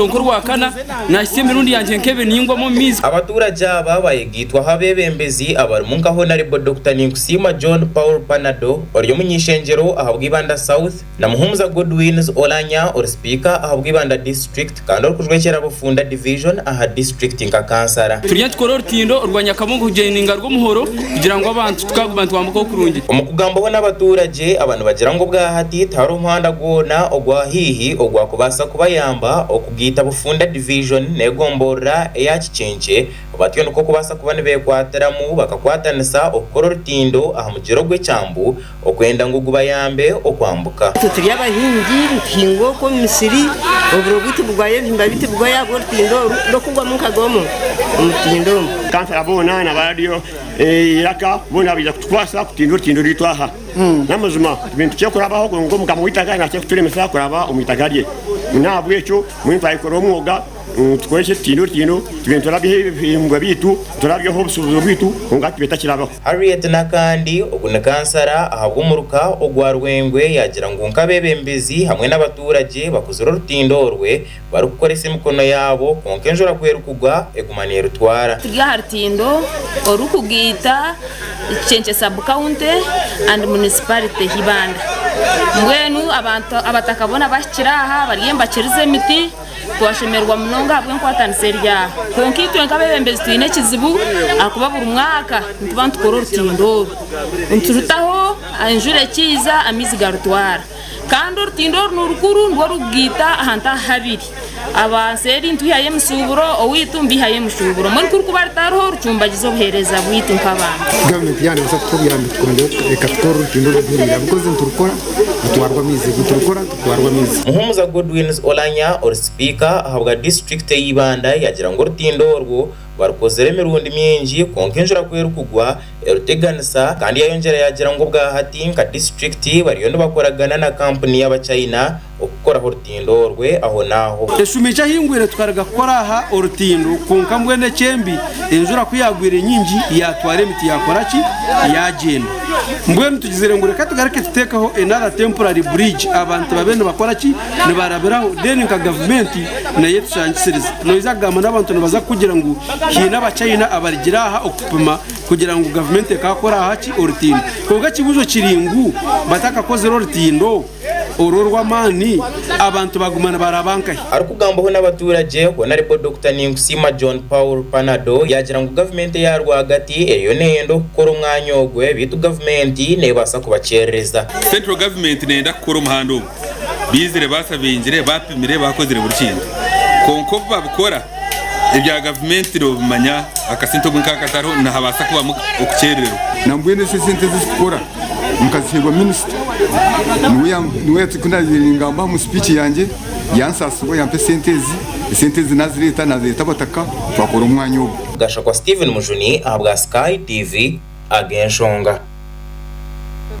Nkurwa kana na system rundi yanje nkebe ningwa mu mizi abaturage babaye gitwa habebembezi abarmunka honorable Dr. Ninkusima John Paul Panado oryo munyishengero ahabwibanda South na Muhumuza Godwins Olanya or speaker ahabwibanda district kandi orkujwekera bufunda division aha district nkakansara turiya tkorora tindo urwanya kamungu kujeninga rwo muhoro kugira ngo abantu tukagubantu wambuko kurungi umukugambo n'abaturage abantu bagira ngo bwahati taro umuhanda gona ogwa hihi ogwa kubasa kubayamba okugita bufunda division negombora yakicenge batyo nuko kubasa kubane bekwataramu bakakwatanisa okorora tindo aha mugiro gwe cyambu okwenda ngo gubayambe okwambuka turi abahingi hingo ko Misiri oburo biti bugwaye bimbabiti bugwaya bwo tindo no kugwa mu kagomo tindo kansa abona na radio yaka bona bija kutwasa tindo litwaha namuzuma bintu cyo kurabaho ngo mukamwitaga na cyo turemesa kuraba umwitagarie nabwe cyo mwimva ikoro mwoga tweshe tindo twentora bihingwa bitu turabyo hobusubuzo bitu ngati betakirabaho Harriet nakandi oguna kansara ahabumuruka ogwarwengwe yagira ngo nkabebembezi hamwe n'abaturage bakuzura rutindorwe barukorese imikono yabo konkenjora kwerukugwa egumaniye rutwara tujya hartindo orukugita chenche sub county and municipality hibanda mwenu abantu abatakabona bashiraha bariyemba kirize miti twashemerwa munonga bwe nkwatanserya konkitwe nkabebembezi twine kizibu akuba buri mwaka ntubantu korora tindo nturutaho anjure kiza amizi garutwara kandi urutindo n'urukuru ndwo rugita hanta habiri abaseri ntuyaye musuburo owitumbi haye musuburo muri kuri kubaritaho rucumbagizo buhereza bwitu nk'abantu government yani basa kutubira mitikondo ekatoro tindo rubirira because nturukora tutwarwa mizi tutwarwa mizi Muhumuza Godwins Olanya or speaker ahabwa district y'Ibanda yagira ngo rutindo rwo barukozere mirundi myinji konkenjura kwerukugwa eruteganisa kandi yayongera yagira ngo bwahati nka district bariyo bakoragana na company y'abachina okukora hortindo rwe aho naho eshumicha hingwire twaraga gukora aha orutindo kunkambwe ne chembi enjura kuyagwire nyinji yatware miti yakoraki yagenda mbwe tugizere ngo reka tugareke tutekaho another temporary bridge abantu babene bakoraki ne baraberaho then ka government na yetu shangisiriza noiza gama n'abantu nabaza kugira ngo hina abachina abarigira aha okupima kugira ngo government ekakora haki orutindo konga kibuzo kiringu bataka koze orutindo ororwa mani abantu bagumana barabankaye arukugambaho n'abaturage honorable Dr. Ninkusima John Paul Panado yagira ngo government yarwagati eyo nendo kora umwanyogwe bitu government nebasa kubacereza central government nenda kora umuhando bizire basabingire bapimire bakozire buri kintu konko babukora ibya government ro bimanya akasinto bw'akataro na habasa kuba okucerero nambwene sente zikora mukazirwa minister niwe tukunda ngamba mu speech yanje yansasubo yampe sentezi nazireta bataka twakora umwanya wo gasha kwa Steven Mujuni ahabwa Sky TV agenshonga.